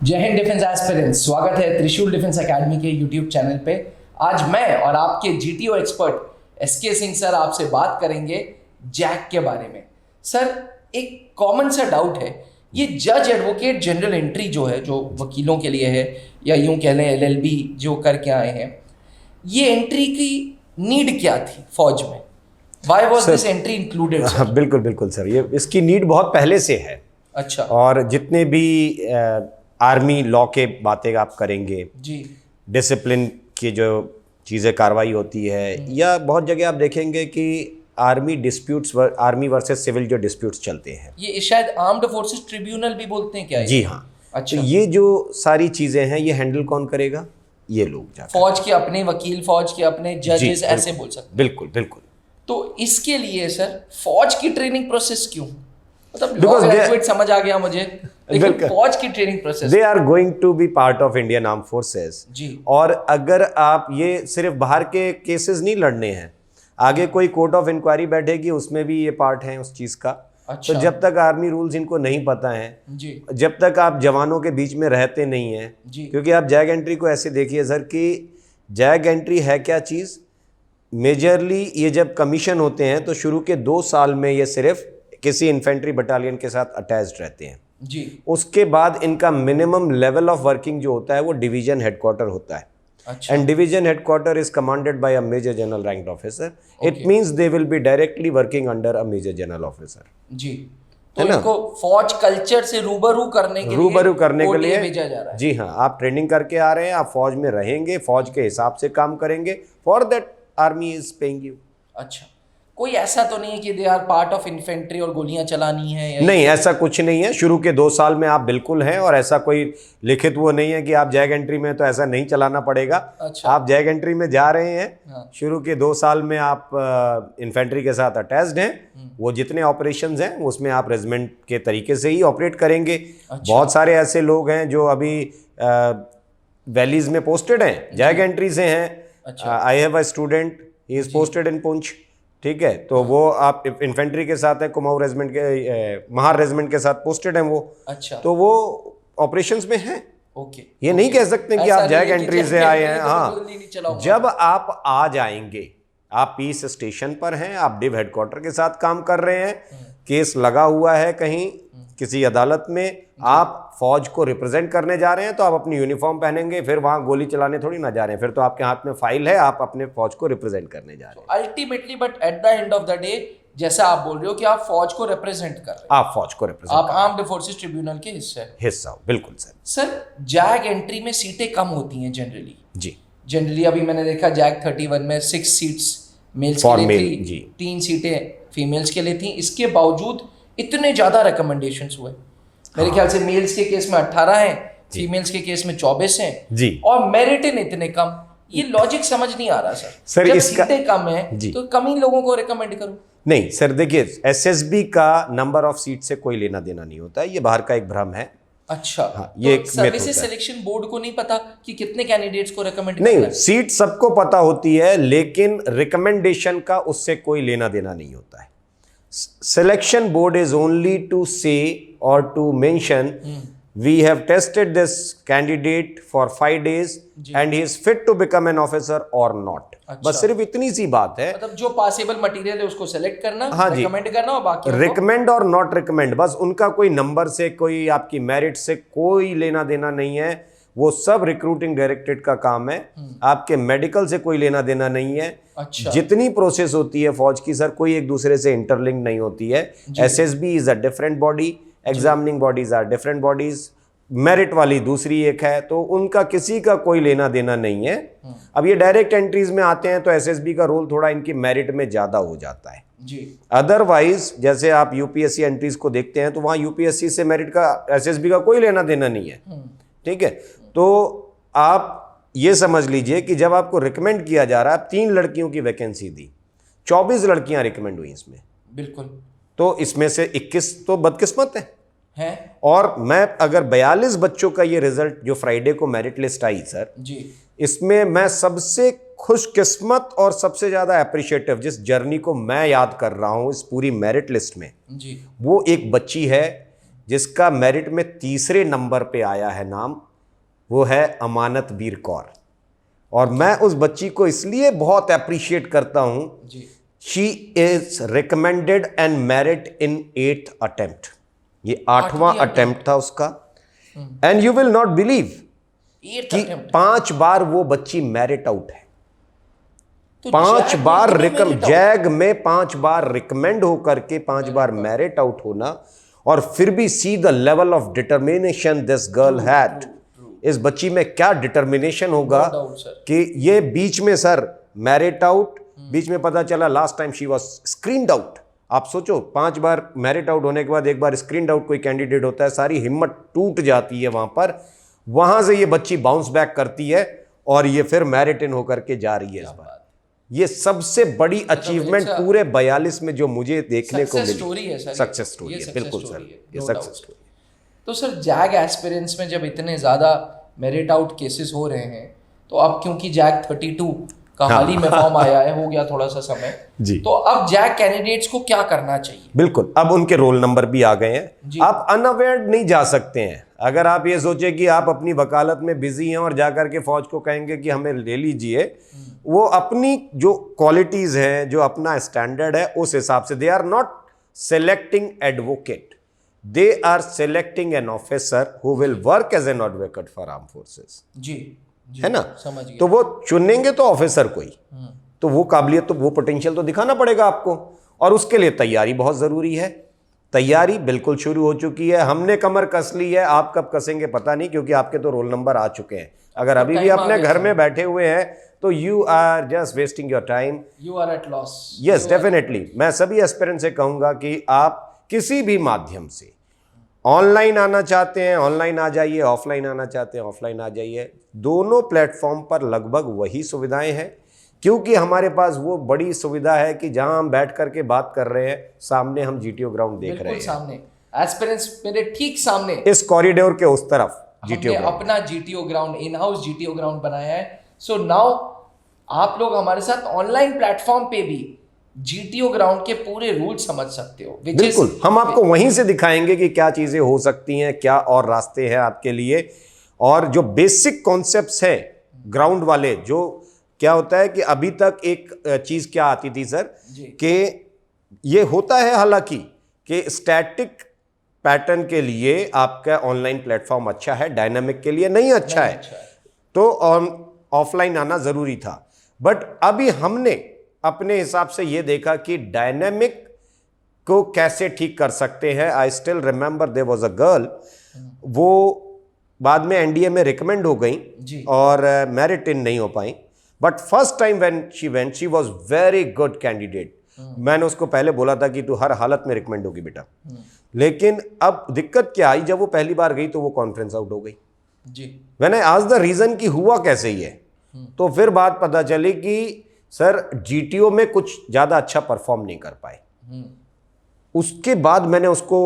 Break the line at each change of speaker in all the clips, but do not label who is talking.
जय Hind defence aspirants, स्वागत है त्रिशूल डिफेंस एकेडमी के यूट्यूब चैनल पे। आज मैं और आपके GTO expert SK Singh sir आपसे बात करेंगे जैक के बारे में। सर, एक कॉमन सा डाउट है, ये जज एडवोकेट जनरल एंट्री जो है, जो वकीलों के लिए है या यूं कह लें एलएलबी जो करके आए हैं, ये एंट्री की नीड क्या थी फौज में? Why was this entry included?
बिल्कुल बिल्कुल सर, ये इसकी नीड बहुत पहले से है।
अच्छा।
और जितने भी आर्मी लॉ के बातें आप करेंगे
जी,
डिसिप्लिन की जो चीज़ें कार्रवाई होती है, या बहुत जगह आप देखेंगे कि army disputes, army versus civil जो डिस्प्यूट्स चलते हैं,
ये शायद आर्म्ड फोर्सेस ट्रिब्यूनल भी बोलते हैं क्या?
जी हाँ।
अच्छा।
तो ये जो सारी चीज़ें हैं, ये हैंडल कौन करेगा? ये लोग जाकर
फौज के अपने वकील, फौज के अपने जजेस, ऐसे बोल सकते हैं।
बिल्कुल बिल्कुल।
तो इसके लिए सर फौज की ट्रेनिंग प्रोसेस क्यों? मतलब लॉ
Because
ग्रेजुएट समझ आ गया मुझे, लेकिन
बिल्कुल।
फौज की training process.
They are going to be part of Indian arm forces.
जी।
और अगर आप ये सिर्फ बाहर के केसेस नहीं लड़ने हैं, आगे कोई कोर्ट ऑफ इंक्वायरी बैठेगी, उसमें भी ये पार्ट है उस चीज़ का।
अच्छा।
तो जब तक आर्मी रूल्स इनको नहीं पता हैं,
जी
जब तक आप जवानों के बीच में रहते नहीं हैं,
जी।
क्योंकि आप जैग एंट्री को ऐसे देखिए सर कि जैग एंट्री है क्या चीज़। मेजरली ये जब कमीशन होते हैं तो शुरू के 2 साल में ये सिर्फ किसी इन्फेंट्री बटालियन के साथ अटैच्ड रहते हैं।
जी।
उसके बाद इनका मिनिमम लेवल ऑफ वर्किंग जो होता है वो डिवीजन हेडक्वार्टर होता है।
अच्छा।
And division headquarter is commanded by a major general ranked officer. It means they will be directly working under a major general officer.
जी। तो इनको फौज कल्चर से रूबरू करने के लिए भेजा जा रहा है।
जी हाँ, आप ट्रेनिंग करके आ रहे हैं, आप फौज में रहेंगे, फौज के हिसाब से काम करेंगे। For that army is paying you.
अच्छा, कोई ऐसा तो नहीं है कि they are part of infantry और गोलियां चलानी है या
नहीं, ऐसा कुछ नहीं है। शुरू के 2 साल में आप बिल्कुल हैं, और ऐसा कोई लिखित वो नहीं है कि आप जैग एंट्री में तो ऐसा नहीं चलाना पड़ेगा।
अच्छा।
आप जैग एंट्री में जा रहे हैं,
हाँ।
शुरू के 2 साल में आप इन्फेंट्री के साथ अटैच्ड हैं। वो जितने ऑपरेशंस हैं उसमें आप रेजिमेंट के तरीके से ही ऑपरेट करेंगे।
अच्छा।
बहुत सारे ऐसे लोग हैं जो अभी वैलीज में पोस्टेड हैं, जैग एंट्री से हैं।
अच्छा।
I have a student, he is posted in Poonch. ठीक है, तो वो आप इन्फेंट्री के साथ है, कुमाऊं रेजिमेंट के, महार रेजिमेंट के साथ पोस्टेड हैं वो।
अच्छा।
तो वो ऑपरेशंस में हैं।
ओके।
ये नहीं कह सकते कि आप जैग एंट्री से आए हैं। हाँ,
हाँ,
जब आप आ जाएंगे, आप पीस स्टेशन पर हैं, आप डिव हेडक्वार्टर के साथ काम कर रहे हैं, केस लगा हुआ है कहीं किसी अदालत में, आप फौज को रिप्रेजेंट करने जा रहे हैं, तो आप अपनी यूनिफॉर्म पहनेंगे, फिर वहां गोली चलाने थोड़ी ना जा रहे हैं। फिर तो आपके हाथ में फाइल है, आप अपने फौज को रिप्रेजेंट करने जा रहे हैं
ultimately, but at the end of the day, जैसा आप बोल रहे हो कि आप फौज को रिप्रेजेंट कर रहे हैं,
आप फौज को रिप्रेजेंट,
आप आर्म्ड फोर्सेस ट्रिब्यूनल के
हिस्सा हो। बिल्कुल सर।
सर, जैग एंट्री में सीटें कम होती हैं जनरली।
जी।
जनरली अभी मैंने देखा जैग 31 में 6 सीट्स मेल्स
For
के लिए
male,
थी,
जी।
3 सीटें फीमेल्स के लिए थी। इसके बावजूद इतने ज्यादा रिकमेंडेशंस हुए। मेरे ख्याल से मेल्स के केस में 18 हैं, फीमेल्स के केस में 24 हैं
जी।
और मेरिट इन इतने कम। ये लॉजिक समझ नहीं आ रहा सर। जब
इसका
सीटें कम है तो कम ही लोगों को रिकमेंड करूं?
नहीं सर, देखिए, एसएसबी का नंबर ऑफ सीट से कोई लेना देना नहीं होता है, ये बाहर का एक भ्रम है।
अच्छा।
हाँ, ये एक
सर्विसेज
myth होता है।
सिलेक्शन बोर्ड को नहीं पता कि कितने कैंडिडेट्स को रिकमेंड
नहीं,
करना है?
सीट सबको पता होती है, लेकिन रिकमेंडेशन का उससे कोई लेना देना नहीं होता है। Selection board is only to say और to mention we have tested this candidate for 5 days and he is fit to become an officer or not। बस सिर्फ इतनी सी बात है।
मतलब जो पासेबल मटेरियल है उसको सेलेक्ट करना,
हाँ जी,
रिकमेंड करना, और बाकी
रिकमेंड और नॉट रिकमेंड, बस उनका कोई नंबर से, कोई आपकी मेरिट से कोई लेना देना नहीं है। वो सब रिक्रूटिंग डायरेक्टरेट का काम है, आपके मेडिकल से कोई लेना देना नहीं है।
अच्छा।
जितनी प्रोसेस होती है फौज की सर, कोई एक दूसरे से इंटरलिंक नहीं होती है। SSB is a different body, examining bodies are different bodies, merit वाली दूसरी एक है, तो उनका किसी का कोई लेना देना नहीं है। अब ये डायरेक्ट एंट्रीज में आते हैं तो एसएसबी का रोल थोड़ा इनकी मेरिट में ज्यादा हो जाता है
जी।
अदरवाइज जैसे आप यूपीएससी एंट्रीज को देखते हैं तो वहां यूपीएससी से मेरिट का, एसएसबी का कोई लेना देना नहीं है। ठीक है, तो आप ये समझ लीजिए कि जब आपको रिकमेंड किया जा रहा है, 3 लड़कियों की वैकेंसी दी, 24 लड़कियां रिकमेंड हुई इसमें।
बिल्कुल।
तो इसमें से 21 तो बदकिस्मत है।
और
मैं अगर 42 बच्चों का ये रिजल्ट जो फ्राइडे को मेरिट लिस्ट आई सर
जी,
इसमें मैं सबसे खुशकिस्मत और सबसे ज्यादा अप्रिशिएटिव, जिस जर्नी को मैं याद कर रहा हूं इस पूरी मेरिट लिस्ट में,
जी,
वो एक बच्ची है जिसका मेरिट में तीसरे नंबर पे आया है नाम, वो है अमानत बीर कौर। और मैं उस बच्ची को इसलिए बहुत अप्रिशिएट करता हूं, she is recommended and merit in 8th attempt. ये 8वां अटेम्प्ट था उसका। And you will not believe कि 5 बार वो बच्ची मेरिट आउट है। तो 5 बार जैग में 5 बार रिकमेंड होकर के 5 बार मेरिट आउट होना, और फिर भी see the level of determination this girl had. इस बच्ची में क्या डिटर्मिनेशन होगा कि ये बीच में सर मेरिट आउट, बीच में पता चला last time she was screened out. आप सोचो 5 बार मेरिट आउट होने के बाद एक बार स्क्रीन्ड आउट कोई कैंडिडेट होता है, सारी हिम्मत टूट जाती है वहां पर। वहां से ये बच्ची बाउंस बैक करती है और ये फिर मेरिट इन होकर के जा रही है इस बार। ये सबसे बड़ी अचीवमेंट पूरे 42 में जो मुझे देखने को मिली। सक्सेस स्टोरी है, बिल्कुल सर, ये सक्सेस स्टोरी।
तो सर जैग एस्पिरेंट्स में जब इतने ज़्यादा मेरिट आउट केसेस हो रहे हैं, तो अब क्योंकि जैग 32 का हाल ही में फॉर्म आया है, हो गया थोड़ा सा समय जी, तो अब जैग कैंडिडेट्स को क्या करना चाहिए?
बिल्कुल, अब उनके रोल नंबर भी आ गए हैं। आप अनअवेयर नहीं जा सकते हैं। अगर आप ये सोचे कि आप अपनी वकालत में बिजी हैं और जाकर के फौज को कहेंगे कि हमें ले लीजिए, वो अपनी जो क्वालिटीज हैं, जो अपना स्टैंडर्ड है, उस हिसाब से they are not selecting advocate, they are selecting an officer who will work as an advocate for arm forces.
जी,
है ना? समझ गया। तो वो चुनेंगे तो ऑफिसर कोई, तो वो काबिलियत, तो वो पोटेंशियल तो दिखाना पड़ेगा आपको, और उसके लिए तैयारी बहुत जरूरी है। तैयारी बिल्कुल शुरू हो चुकी है, हमने कमर कस ली है। आप कब कसेंगे पता नहीं, क्योंकि आपके तो रोल नंबर आ चुके हैं। अगर अभी भी अपने घर में बैठे हुए हैं तो you are just wasting your time,
you are at loss.
Yes, definitely. मैं सभी एस्पिरेंट से कहूंगा कि आप किसी भी माध्यम से ऑनलाइन आना चाहते हैं ऑनलाइन आ जाइए, ऑफलाइन आना चाहते हैं ऑफलाइन आ जाइए। दोनों प्लेटफॉर्म पर लगभग वही सुविधाएं हैं, क्योंकि हमारे पास वो बड़ी सुविधा है कि जहां हम बैठ करके बात कर रहे हैं, सामने हम जीटीओ ग्राउंड देख रहे हैं,
सामने एस्पिरेंट्स मेरे ठीक सामने,
इस कॉरिडोर के उस तरफ जीटीओ
ग्राउंड, अपना GTO ground, in house GTO ground बनाया है। सो नाउ आप लोग हमारे साथ ऑनलाइन प्लेटफॉर्म पे भी जीटीओ ग्राउंड के पूरे रूल समझ सकते हो।
बिल्कुल, हम आपको वहीं से दिखाएंगे कि क्या चीजें हो सकती हैं, क्या और रास्ते हैं आपके लिए, और जो बेसिक कॉन्सेप्ट्स हैं ग्राउंड वाले। जो क्या होता है कि अभी तक एक चीज क्या आती थी सर, कि ये होता है हालांकि कि स्टैटिक पैटर्न के लिए आपका ऑनलाइन प्लेटफॉर्म अच्छा है, डायनामिक के लिए नहीं अच्छा है, तो ऑफलाइन आना जरूरी था। बट अभी हमने अपने हिसाब से ये देखा कि डायनेमिक को कैसे ठीक कर सकते हैं। I still remember there was a girl, वो बाद में एनडीए में रिकमेंड हो गई और मेरिट इन नहीं हो पाई, but first time when she went she was very good candidate. मैंने उसको पहले बोला था कि तू हर हालत में रिकमेंड होगी बेटा, लेकिन अब दिक्कत क्या आई, जब वो पहली बार गई तो वो कॉन्फ्रेंस आउट हो गई जी। मैंने आज द रीजन कि हुआ कैसे ही है, तो फिर बात पता चली कि सर जीटीओ में कुछ ज्यादा अच्छा परफॉर्म नहीं कर पाए। उसके बाद मैंने उसको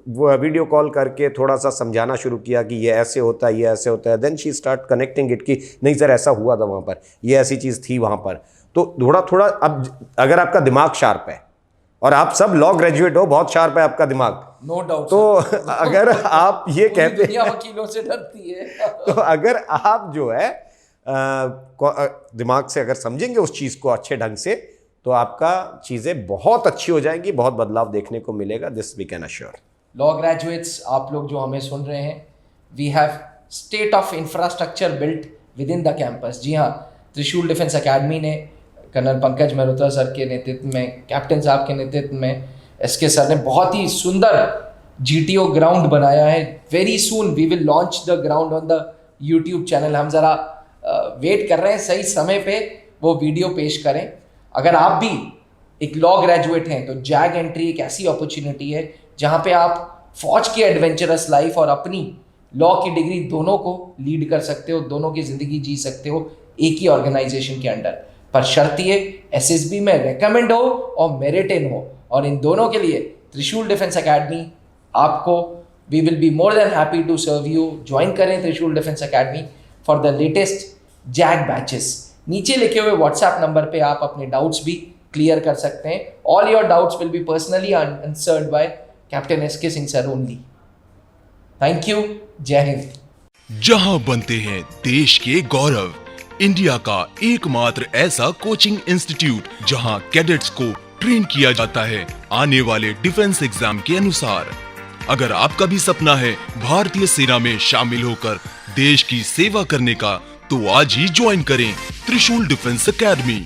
वीडियो कॉल करके थोड़ा सा समझाना शुरू किया कि ये ऐसे होता है, ये ऐसे होता है। Then she start connecting it कि नहीं सर ऐसा हुआ था वहां पर, ये ऐसी चीज थी वहां पर। तो थोड़ा थोड़ा, अब अगर आपका दिमाग शार्प है, और आप सब लॉ ग्रेजुएट हो, बहुत शार्प है आपका दिमाग,
नो डाउट,
तो अगर आप ये कहते हैं
वकीलों से डरती है
तो अगर आप जो है दिमाग से अगर समझेंगे उस चीज को अच्छे ढंग से, तो आपका चीजें बहुत अच्छी हो जाएंगी, बहुत बदलाव देखने को मिलेगा। This we can assure.
Law graduates, आप लोग जो हमें सुन रहे हैं, we have state of infrastructure built within the campus. जी हाँ, त्रिशूल डिफेंस एकेडमी ने कर्नल पंकज मेहरोत्रा सर के नेतृत्व में, कैप्टन साहब के नेतृत्व में, एसके सर ने बहुत ही सुंदर जीटीओ ग्राउंड बनाया है। Very soon we will launch the ground on the YouTube channel. हम जरा वेट कर रहे हैं, सही समय पे वो वीडियो पेश करें। अगर आप भी एक लॉ ग्रेजुएट हैं तो जैग एंट्री एक ऐसी अपॉर्चुनिटी है जहां पे आप फौज की एडवेंचरस लाइफ और अपनी लॉ की डिग्री दोनों को लीड कर सकते हो, दोनों की जिंदगी जी सकते हो एक ही ऑर्गेनाइजेशन के अंडर। पर शर्त ये एसएसबी में रेकमेंड हो और मेरिट इन हो, और इन दोनों के लिए त्रिशूल डिफेंस एकेडमी आपको, we will be more than happy to serve you. Join करें Trishul defence academy for the latest JAG batches. नीचे लिखे हुए व्हाट्सएप नंबर पे आप अपने डाउट्स भी क्लियर कर सकते हैं। All your doubts will be personally answered by captain SK Singh sir only. Thank you, Jai Hind.
जहां बनते हैं देश के गौरव, इंडिया का एकमात्र ऐसा कोचिंग इंस्टीट्यूट जहां कैडेट्स को ट्रेन किया जाता है आने वाले डिफेंस एग्जाम के अनुसार। अगर आपका भी सपना है भारतीय सेना में शामिल होकर देश की सेवा करने का, तो आज ही ज्वाइन करें त्रिशूल डिफेंस एकेडमी।